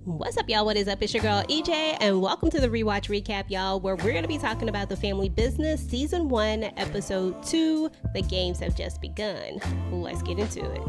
What's up, y'all? What is up? It's your girl EJ, and welcome to the Rewatch Recap, y'all, where we're going to be talking about The Family Business Season 1, Episode 2, The Games Have Just Begun. Let's get into it.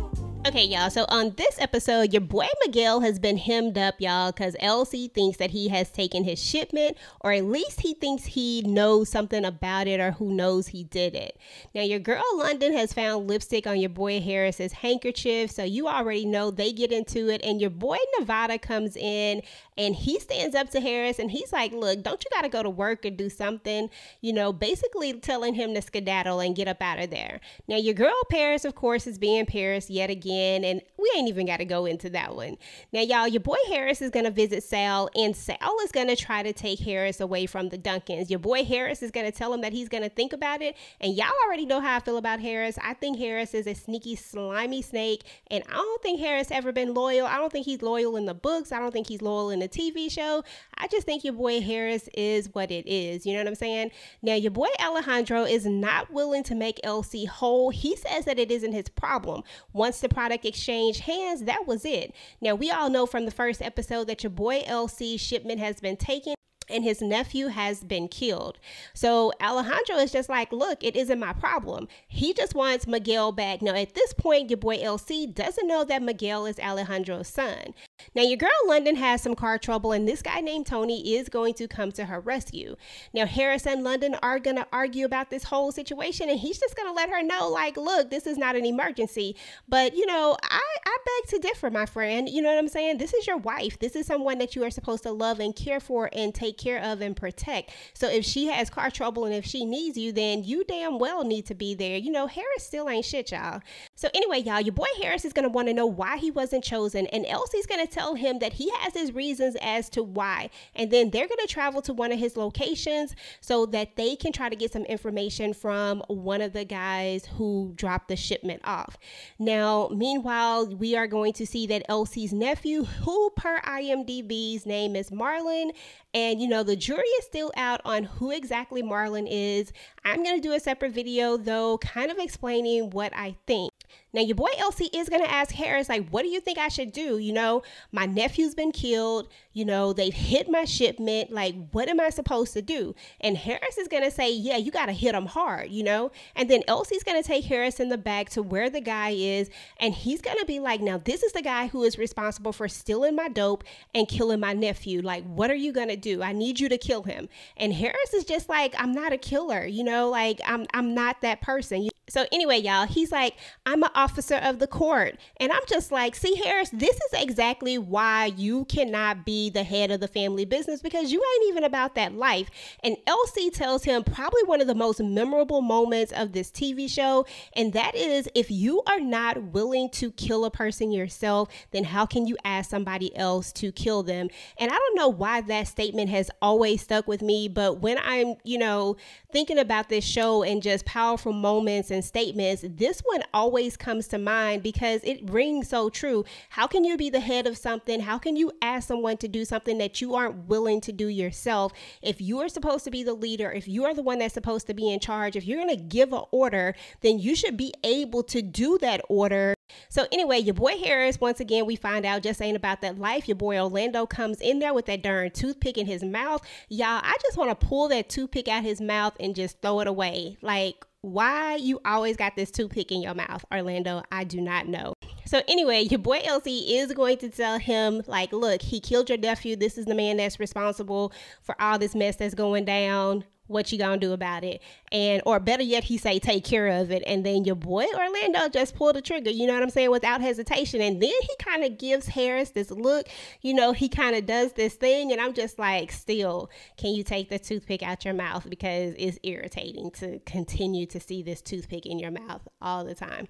Okay, y'all, so on this episode, your boy Miguel has been hemmed up, y'all, because LC thinks that he has taken his shipment, or at least he thinks he knows something about it, or who knows he did it. Now, your girl London has found lipstick on your boy Harris's handkerchief, so you already know they get into it, and your boy Nevada comes in, and he stands up to Harris, and he's like, look, don't you got to go to work or do something? You know, basically telling him to skedaddle and get up out of there. Now, your girl Paris, of course, is being Paris yet again. And we ain't even got to go into that one. Now, y'all, your boy Harris is going to visit Sal, and Sal is going to try to take Harris away from the Duncans. Your boy Harris is going to tell him that he's going to think about it, and y'all already know how I feel about Harris. I think Harris is a sneaky, slimy snake, and I don't think Harris ever been loyal. I don't think he's loyal in the books. I don't think he's loyal in the TV show. I just think your boy Harris is what it is. You know what I'm saying? Now, your boy Alejandro is not willing to make LC whole. He says that it isn't his problem. Once the product exchange hands, that was it. Now, we all know from the first episode that your boy LC's shipment has been taken and his nephew has been killed. So Alejandro is just like, look, it isn't my problem. He just wants Miguel back. Now, at this point, your boy LC doesn't know that Miguel is Alejandro's son. Now, your girl London has some car trouble, and this guy named Tony is going to come to her rescue. Now, Harris and London are going to argue about this whole situation, and he's just going to let her know, like, look, this is not an emergency. But, you know, I beg to differ, my friend. You know what I'm saying? This is your wife. This is someone that you are supposed to love and care for and take care of and protect. So if she has car trouble and if she needs you, then you damn well need to be there. You know, Harris still ain't shit, y'all. So anyway, y'all, your boy Harris is going to want to know why he wasn't chosen, and Elsie's going to tell him that he has his reasons as to why, and then they're going to travel to one of his locations so that they can try to get some information from one of the guys who dropped the shipment off. Now, meanwhile, we are going to see that Elsie's nephew, who per IMDb's name is Marlon, and, you know, the jury is still out on who exactly Marlon is. I'm going to do a separate video, though, kind of explaining what I think. Now, your boy LC is going to ask Harris, like, what do you think I should do? You know, my nephew's been killed. You know, they've hit my shipment. Like, what am I supposed to do? And Harris is going to say, yeah, you got to hit him hard, you know? And then LC's going to take Harris in the back to where the guy is. And he's going to be like, now, this is the guy who is responsible for stealing my dope and killing my nephew. Like, what are you going to do? I need you to kill him. And Harris is just like, I'm not a killer, you know? Like, I'm not that person. So anyway, y'all, he's like, I'm an officer of the court. And I'm just like, see, Harris, this is exactly why you cannot be the head of the family business, because you ain't even about that life. And LC tells him probably one of the most memorable moments of this TV show. And that is, if you are not willing to kill a person yourself, then how can you ask somebody else to kill them? And I don't know why that statement has always stuck with me, but when I'm, you know, thinking about this show and just powerful moments and statements, this one always comes to mind because it rings so true. How can you be the head of something? How can you ask someone to do something that you aren't willing to do yourself? If you are supposed to be the leader, if you are the one that's supposed to be in charge, if you're going to give an order, then you should be able to do that order. So anyway, your boy Harris, once again, we find out just ain't about that life. Your boy Orlando comes in there with that darn toothpick in his mouth. Y'all, I just want to pull that toothpick out his mouth and just throw it away. Like, why you always got this toothpick in your mouth, Orlando? I do not know. So anyway, your boy LC is going to tell him, like, look, he killed your nephew. This is the man that's responsible for all this mess that's going down. What you gonna do about it? And, or better yet, he say, take care of it. And then your boy Orlando just pulled the trigger, you know what I'm saying, without hesitation. And then he kind of gives Harris this look, you know, he kind of does this thing. And I'm just like, still, can you take the toothpick out your mouth? Because it's irritating to continue to see this toothpick in your mouth all the time.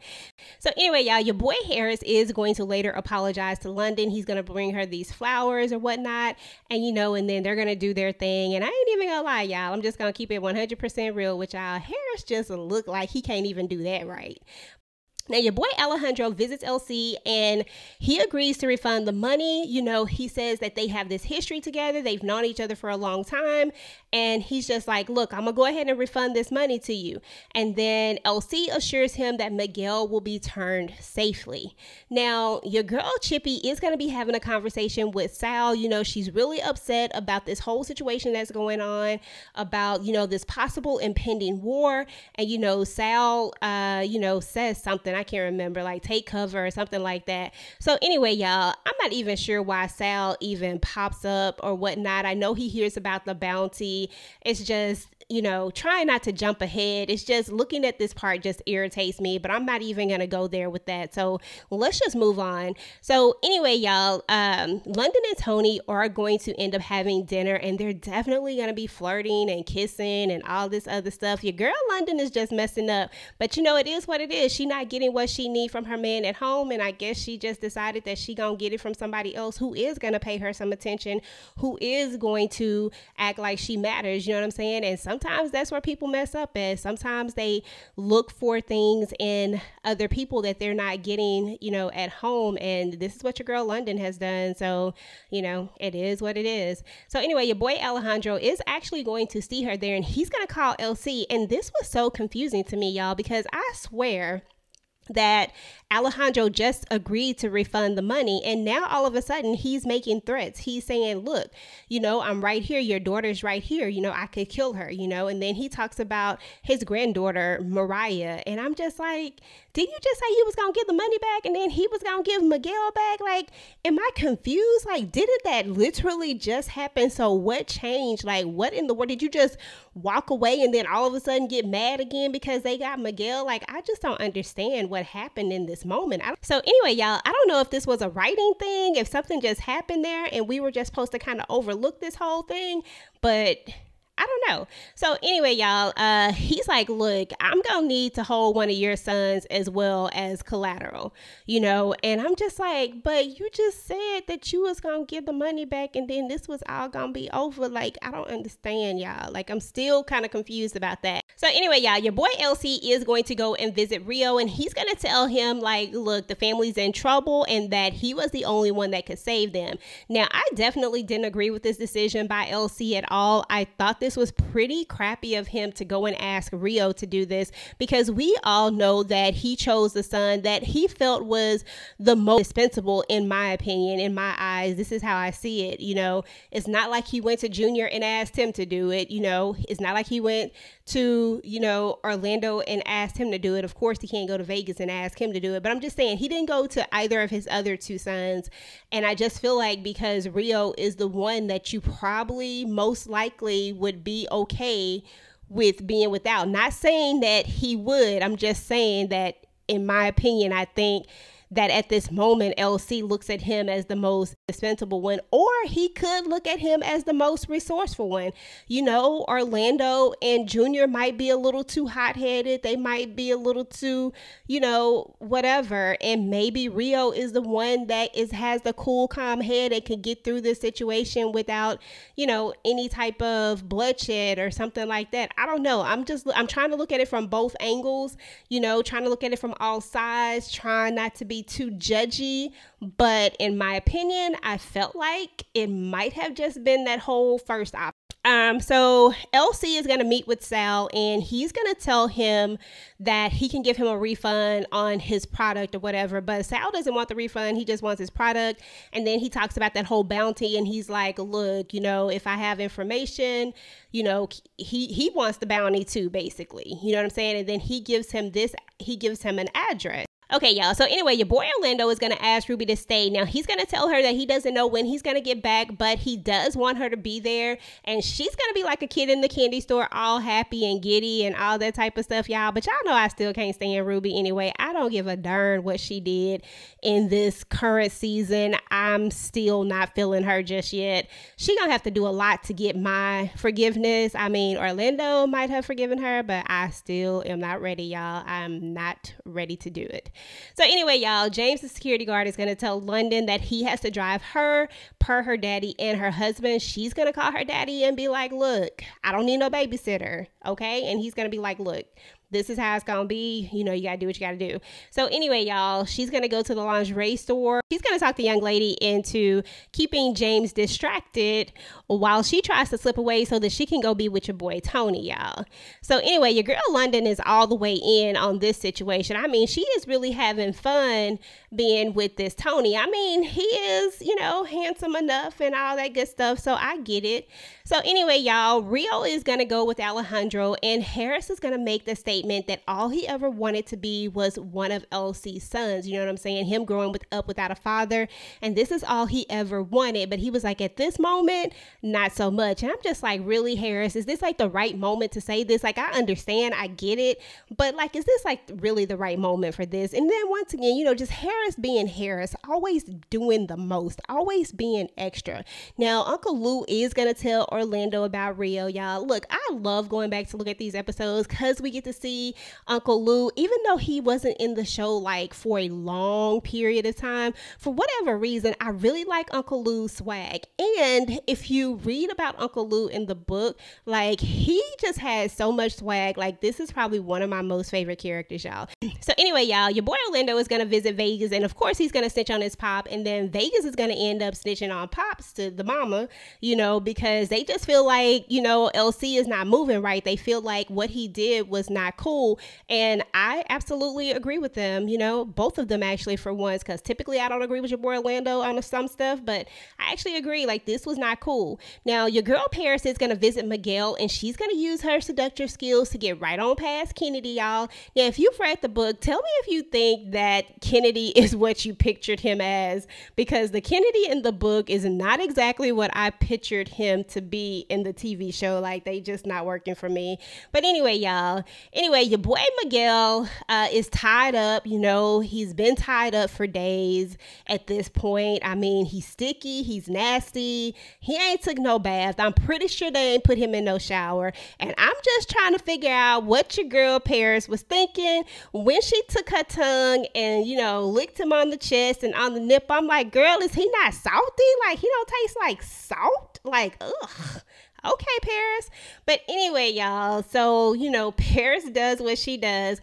So anyway, y'all, your boy Harris is going to later apologize to London. He's going to bring her these flowers or whatnot. And, you know, and then they're going to do their thing. And I ain't even gonna lie, y'all, I'm just gonna keep it 100% real with y'all. Harris just look like he can't even do that right. Now, your boy Alejandro visits LC and he agrees to refund the money. You know, he says that they have this history together. They've known each other for a long time. And he's just like, look, I'm going to go ahead and refund this money to you. And then LC assures him that Miguel will be turned safely. Now, your girl Chippy is going to be having a conversation with Sal. You know, she's really upset about this whole situation that's going on, about, you know, this possible impending war. And, you know, Sal, says something. I can't remember, like take cover or something like that. So anyway, y'all, I'm not even sure why Sal even pops up or whatnot. I know he hears about the bounty. It's just, you know, trying not to jump ahead. It's just looking at this part just irritates me, but I'm not even going to go there with that. So let's just move on. So anyway, y'all, London and Tony are going to end up having dinner and they're definitely going to be flirting and kissing and all this other stuff. Your girl London is just messing up, but you know, it is what it is. She not getting what she need from her man at home. And I guess she just decided that she gonna get it from somebody else who is going to pay her some attention, who is going to act like she matters. You know what I'm saying? And sometimes that's where people mess up at. Sometimes they look for things in other people that they're not getting, you know, at home. And this is what your girl London has done. So, you know, it is what it is. So anyway, your boy Alejandro is actually going to see her there and he's going to call LC. And this was so confusing to me, y'all, because I swear that Alejandro just agreed to refund the money. And now all of a sudden he's making threats. He's saying, look, you know, I'm right here. Your daughter's right here. You know, I could kill her, you know. And then he talks about his granddaughter, Mariah. And I'm just like, didn't you just say you was going to give the money back and then he was going to give Miguel back? Like, am I confused? Like, didn't that literally just happen? So what changed? Like, what in the world? Did you just walk away and then all of a sudden get mad again because they got Miguel? Like, I just don't understand what happened in this moment. So anyway, y'all, I don't know if this was a writing thing, if something just happened there and we were just supposed to kind of overlook this whole thing, but I don't know. So anyway, y'all, he's like, look, I'm going to need to hold one of your sons as well as collateral, you know, and I'm just like, but you just said that you was going to give the money back and then this was all going to be over. Like, I don't understand, y'all. Like, I'm still kind of confused about that. So anyway, y'all, your boy LC is going to go and visit Rio and he's going to tell him like, look, the family's in trouble and that he was the only one that could save them. Now, I definitely didn't agree with this decision by LC at all. I thought this was pretty crappy of him to go and ask Rio to do this because we all know that he chose the son that he felt was the most dispensable, in my opinion, in my eyes. This is how I see it. You know, it's not like he went to Junior and asked him to do it. You know, it's not like he went to, you know, Orlando and asked him to do it. Of course, he can't go to Vegas and ask him to do it. But I'm just saying he didn't go to either of his other two sons. And I just feel like because Rio is the one that you probably most likely would be okay with being without. Not saying that he would. I'm just saying that, in my opinion, I think that at this moment, LC looks at him as the most dispensable one, or he could look at him as the most resourceful one. You know, Orlando and Junior might be a little too hot-headed. They might be a little too, you know, whatever. And maybe Rio is the one that has the cool, calm head and can get through this situation without, you know, any type of bloodshed or something like that. I don't know. I'm trying to look at it from both angles, you know, trying to look at it from all sides, trying not to be too judgy, but in my opinion, I felt like it might have just been that whole first option. So LC is going to meet with Sal and he's going to tell him that he can give him a refund on his product or whatever, but Sal doesn't want the refund. He just wants his product. And then he talks about that whole bounty and he's like, look, you know, if I have information, you know, he wants the bounty too, basically, you know what I'm saying? And then he gives him an address. Okay, y'all. So anyway, your boy Orlando is going to ask Ruby to stay. Now, he's going to tell her that he doesn't know when he's going to get back, but he does want her to be there. And she's going to be like a kid in the candy store, all happy and giddy and all that type of stuff, y'all. But y'all know I still can't stand Ruby anyway. I don't give a darn what she did in this current season. I'm still not feeling her just yet. She going to have to do a lot to get my forgiveness. I mean, Orlando might have forgiven her, but I still am not ready, y'all. I'm not ready to do it. So anyway, y'all, James, the security guard, is going to tell London that he has to drive her per her daddy and her husband. She's going to call her daddy and be like, look, I don't need no babysitter. Okay. And he's going to be like, look, this is how it's gonna be. You know, you gotta do what you gotta do. So anyway, y'all, she's gonna go to the lingerie store. She's gonna talk the young lady into keeping James distracted while she tries to slip away so that she can go be with your boy Tony, y'all. So anyway, your girl London is all the way in on this situation. I mean, she is really having fun being with this Tony. I mean, he is, you know, handsome enough and all that good stuff. So I get it. So anyway, y'all, Rio is going to go with Alejandro, and Harris is going to make the statement that all he ever wanted to be was one of Elsie's sons. You know what I'm saying? Him growing up without a father. And this is all he ever wanted. But he was like, at this moment, not so much. And I'm just like, really, Harris, is this like the right moment to say this? Like, I understand, I get it. But like, is this like really the right moment for this? And then once again, you know, just Harris being Harris, always doing the most, always being extra. Now, Uncle Lou is going to tell Orlando about Rio, y'all. Look, I love going back to look at these episodes because we get to see Uncle Lou, even though he wasn't in the show like for a long period of time. For whatever reason, I really like Uncle Lou's swag. And if you read about Uncle Lou in the book, like he just has so much swag. Like this is probably one of my most favorite characters, y'all. So anyway, y'all, your boy Orlando is going to visit Vegas, and of course he's going to snitch on his pop, and then Vegas is going to end up snitching on Pops to the mama, you know, because they just feel like, you know, LC is not moving right. They feel like what he did was not cool. And I absolutely agree with them, you know, both of them actually for once, because typically I don't agree with your boy Orlando on some stuff, but I actually agree, like this was not cool. Now, your girl Paris is going to visit Miguel, and she's going to use her seductive skills to get right on past Kennedy, y'all. Now, if you've read the book, tell me if you think that Kennedy is what you pictured him as, because the Kennedy in the book is not exactly what I pictured him to be in the TV show. Like, they just not working for me. But anyway, y'all, your boy Miguel is tied up. You know, he's been tied up for days at this point. I mean, he's sticky, he's nasty, he ain't took no bath. I'm pretty sure they ain't put him in no shower. And I'm just trying to figure out what your girl Paris was thinking when she took her tongue and, you know, licked him on the chest and on the nip. I'm like, girl, is he not salty? Like, he don't taste like salt? Like, ugh. Okay, Paris. But anyway, y'all, so, you know, Paris does what she does.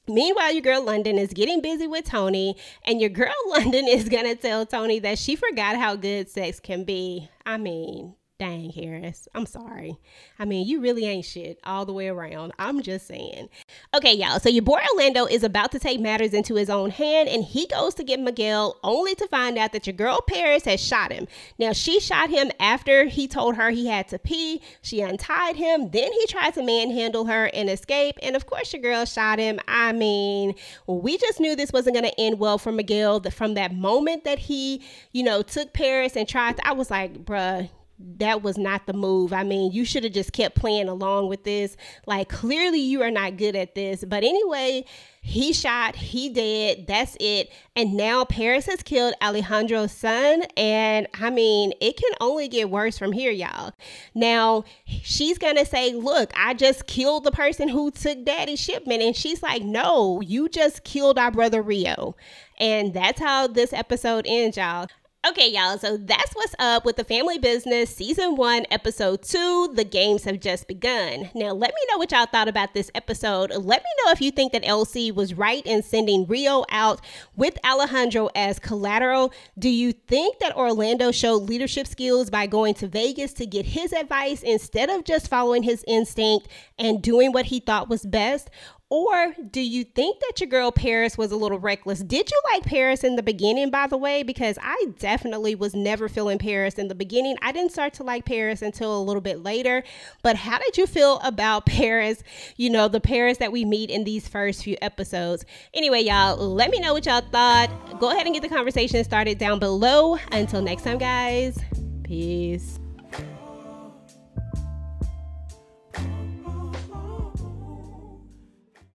Meanwhile, your girl London is getting busy with Tony, and your girl London is going to tell Tony that she forgot how good sex can be. I mean, dang, Harris, I'm sorry. I mean, you really ain't shit all the way around. I'm just saying. Okay, y'all, so your boy Orlando is about to take matters into his own hand, and he goes to get Miguel only to find out that your girl Paris has shot him. Now, she shot him after he told her he had to pee. She untied him. Then he tried to manhandle her and escape. And of course, your girl shot him. I mean, we just knew this wasn't going to end well for Miguel. From that moment that he, you know, took Paris and tried to, I was like, bruh, that was not the move. I mean, you should have just kept playing along with this. Like, clearly you are not good at this. But anyway, he shot, he dead, that's it. And now Paris has killed Alejandro's son. And I mean, it can only get worse from here, y'all. Now, she's going to say, look, I just killed the person who took daddy's shipment. And she's like, no, you just killed our brother Rio. And that's how this episode ends, y'all. Okay, y'all, so that's what's up with The Family Business Season 1, Episode 2, The Games Have Just Begun. Now, let me know what y'all thought about this episode. Let me know if you think that LC was right in sending Rio out with Alejandro as collateral. Do you think that Orlando showed leadership skills by going to Vegas to get his advice instead of just following his instinct and doing what he thought was best? Or do you think that your girl Paris was a little reckless? Did you like Paris in the beginning, by the way? Because I definitely was never feeling Paris in the beginning. I didn't start to like Paris until a little bit later. But how did you feel about Paris? You know, the Paris that we meet in these first few episodes. Anyway, y'all, let me know what y'all thought. Go ahead and get the conversation started down below. Until next time, guys. Peace.